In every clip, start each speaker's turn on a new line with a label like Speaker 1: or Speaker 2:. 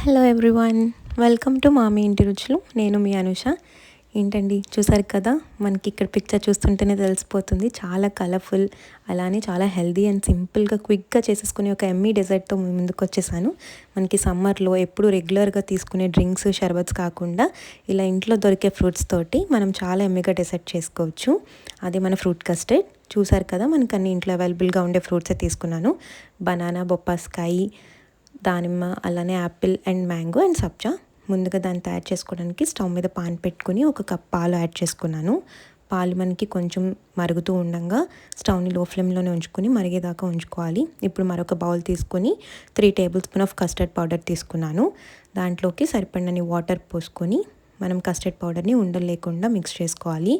Speaker 1: Hello everyone, welcome to మామీ ఇంటి రుచులు. నేను మీ అనుష. ఏంటండి, చూసారు కదా, మనకి ఇక్కడ పిక్చర్ చూస్తుంటేనే తెలిసిపోతుంది. చాలా కలర్ఫుల్, అలానే చాలా హెల్దీ అండ్ సింపుల్గా క్విక్గా చేసేసుకునే ఒక ఎమ్మీ డెజర్ట్తో ముందుకు వచ్చేసాను. మనకి సమ్మర్లో ఎప్పుడు రెగ్యులర్గా తీసుకునే డ్రింక్స్, షర్బత్స్ కాకుండా ఇలా ఇంట్లో దొరికే ఫ్రూట్స్ తోటి మనం చాలా ఎమ్మీగా డెజర్ట్ చేసుకోవచ్చు. అది మన ఫ్రూట్ కస్టర్డ్. చూసారు కదా, మనకు అన్ని ఇంట్లో అవైలబుల్గా ఉండే ఫ్రూట్సే తీసుకున్నాను. బనానా, బొప్పాస్కాయ, దానిమ్మ, అలానే యాపిల్ అండ్ మ్యాంగో అండ్ సబ్జా. ముందుగా దాన్ని తయారు చేసుకోవడానికి స్టవ్ మీద పాన్ పెట్టుకుని 1 కప్ పాలు యాడ్ చేసుకున్నాను. పాలు మనకి కొంచెం మరుగుతూ ఉండగా స్టవ్ని లో ఫ్లేమ్లోనే ఉంచుకొని మరిగేదాకా ఉంచుకోవాలి. ఇప్పుడు మరొక బౌల్ తీసుకొని 3 table spoon of custard powder తీసుకున్నాను. దాంట్లోకి సరిపడినన్ని వాటర్ పోసుకొని మనం కస్టర్డ్ పౌడర్ని ఉండలు లేకుండా మిక్స్ చేసుకోవాలి.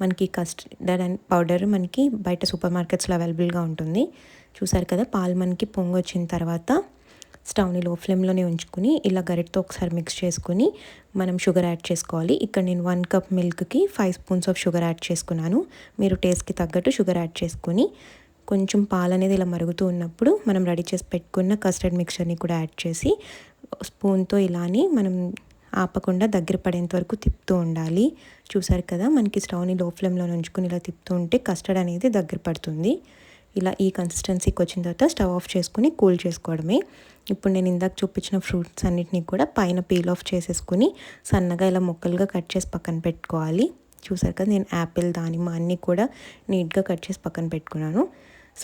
Speaker 1: మనకి కస్టర్డ్ పౌడర్ మనకి బయట సూపర్ మార్కెట్స్లో అవైలబుల్గా ఉంటుంది. చూసారు కదా, పాలు మనకి పొంగి వచ్చిన తర్వాత స్టవ్ని లో ఫ్లేమ్లోనే ఉంచుకుని ఇలా గరిటతో ఒకసారి మిక్స్ చేసుకుని మనం షుగర్ యాడ్ చేసుకోవాలి. ఇక్కడ నేను 1 కప్ మిల్క్కి 5 స్పూన్స్ ఆఫ్ షుగర్ యాడ్ చేసుకున్నాను. మీరు టేస్ట్కి తగ్గట్టు షుగర్ యాడ్ చేసుకుని కొంచెం పాలు అనేది ఇలా మరుగుతూ ఉన్నప్పుడు మనం రెడీ చేసి పెట్టుకున్న కస్టర్డ్ మిక్చర్ని కూడా యాడ్ చేసి స్పూన్తో ఇలానే మనం ఆపకుండా దగ్గర పడేంత వరకు తిప్పుతూ ఉండాలి. చూసారు కదా, మనకి స్టవ్ని లో ఫ్లేమ్లో ఉంచుకుని ఇలా తిప్పుతూ ఉంటే కస్టర్డ్ అనేది దగ్గర పడుతుంది. ఇలా ఈ కన్సిస్టెన్సీకి వచ్చిన తర్వాత స్టవ్ ఆఫ్ చేసుకుని కూల్ చేసుకోవడమే. ఇప్పుడు నేను ఇందాక చూపించిన ఫ్రూట్స్ అన్నిటినీ కూడా పైన పీల్ ఆఫ్ చేసేసుకుని సన్నగా ఇలా ముక్కలుగా కట్ చేసి పక్కన పెట్టుకోవాలి. చూసారు కదా, నేను యాపిల్, దానిమ్మ అన్నీ కూడా నీట్గా కట్ చేసి పక్కన పెట్టుకున్నాను.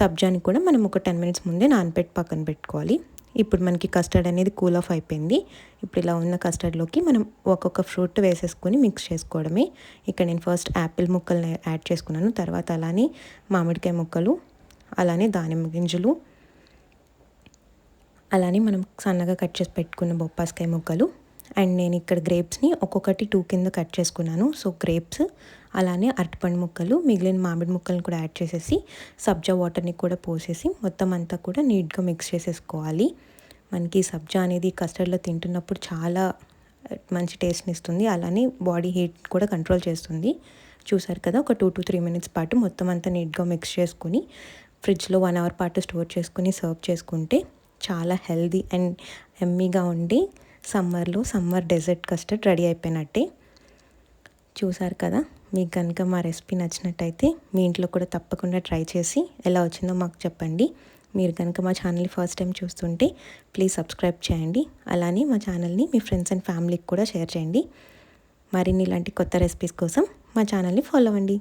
Speaker 1: సబ్జాని కూడా మనం ఒక 10 మినిట్స్ ముందే నానబెట్టి పక్కన పెట్టుకోవాలి. ఇప్పుడు మనకి కస్టర్డ్ అనేది కూల్ ఆఫ్ అయిపోయింది. ఇప్పుడు ఇలా ఉన్న కస్టర్డ్లోకి మనం ఒక్కొక్క ఫ్రూట్ వేసేసుకొని మిక్స్ చేసుకోవడమే. ఇక్కడ నేను ఫస్ట్ యాపిల్ ముక్కల్ని యాడ్ చేసుకున్నాను. తర్వాత అలానే మామిడికాయ ముక్కలు, అలానే దానిమ్మ గింజలు, అలానే మనం సన్నగా కట్ చేసి పెట్టుకున్న బొప్పాస్కాయ ముక్కలు, అండ్ నేను ఇక్కడ గ్రేప్స్ని ఒక్కొక్కటి 2 కింద కట్ చేసుకున్నాను. సో గ్రేప్స్, అలానే అరటిపండు ముక్కలు, మిగిలిన మామిడి ముక్కలను కూడా యాడ్ చేసేసి సబ్జా వాటర్ని కూడా పోసేసి మొత్తం అంతా కూడా నీట్గా మిక్స్ చేసేసుకోవాలి. మనకి సబ్జా అనేది కస్టర్డ్లో తింటున్నప్పుడు చాలా మంచి టేస్ట్ని ఇస్తుంది, అలానే బాడీ హీట్ కూడా కంట్రోల్ చేస్తుంది. చూసారు కదా, ఒక 2 to 3 మినిట్స్ పాటు మొత్తం అంతా నీట్గా మిక్స్ చేసుకుని ఫ్రిడ్జ్లో 1 అవర్ పాటు స్టోర్ చేసుకుని సర్వ్ చేసుకుంటే చాలా హెల్దీ అండ్ ఎమ్మీగా ఉండి సమ్మర్ డెజర్ట్ కస్టర్డ్ రెడీ అయిపోయినట్టే. చూసారు కదా, మీకు కనుక మా రెసిపీ నచ్చినట్టయితే మీ ఇంట్లో కూడా తప్పకుండా ట్రై చేసి ఎలా వచ్చిందో మాకు చెప్పండి. మీరు కనుక మా ఛానల్ని ఫస్ట్ టైం చూస్తుంటే ప్లీజ్ సబ్స్క్రైబ్ చేయండి. అలానే మా ఛానల్ని మీ ఫ్రెండ్స్ అండ్ ఫ్యామిలీకి కూడా షేర్ చేయండి. మరిన్ని ఇలాంటి కొత్త రెసిపీస్ కోసం మా ఛానల్ని ఫాలో అవ్వండి.